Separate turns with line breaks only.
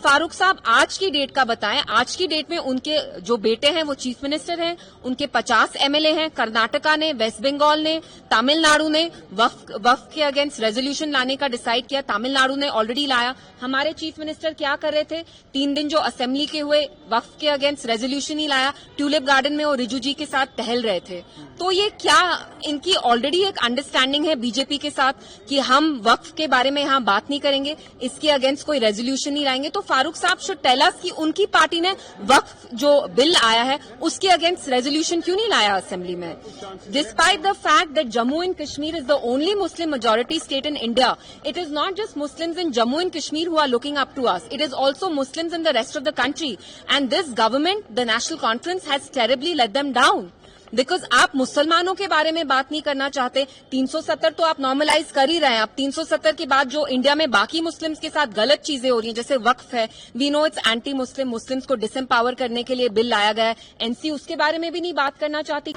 फारूक साहब आज की डेट का बताएं। आज की डेट में उनके जो बेटे हैं वो चीफ मिनिस्टर हैं, उनके 50 एमएलए हैं। कर्नाटका ने, वेस्ट बंगाल ने, तमिलनाडु ने वक्फ के अगेंस्ट रेजोल्यूशन लाने का डिसाइड किया। तमिलनाडु ने ऑलरेडी लाया। हमारे चीफ मिनिस्टर क्या कर रहे थे? 3 दिन जो असेंबली के हुए, वक्फ के अगेंस्ट रेजोल्यूशन ही लाया। ट्यूलिप गार्डन में वो रिजू जी के साथ टहल रहे थे। तो ये क्या इनकी ऑलरेडी एक अंडरस्टैंडिंग है बीजेपी के साथ कि हम वक्फ के बारे में यहां बात नहीं करेंगे, इसके अगेंस्ट कोई रेजोल्यूशन नहीं लाएंगे? तो फारूक साहब शुड टेल अस कि उनकी पार्टी ने वक्फ जो बिल आया है उसके अगेंस्ट रेजोल्यूशन क्यों नहीं लाया असेंबली में? Despite the fact that Jammu and Kashmir is the only Muslim majority state in India, it is not just Muslims in Jammu and Kashmir who are looking up to us, it is also Muslims in the rest of the country and this government, the National Conference has terribly let them down because आप मुसलमानों के बारे में बात नहीं करना चाहते। 370 तो आप नॉर्मलाइज कर ही रहे हैं। अब 370 के बाद जो इंडिया में बाकी मुस्लिम्स के साथ गलत चीजें हो रही हैं, जैसे वक्फ है, we know it's anti Muslim, Muslims को डिसएम्पावर करने के लिए बिल लाया गया है, एनसी उसके बारे में भी नहीं बात करना चाहती।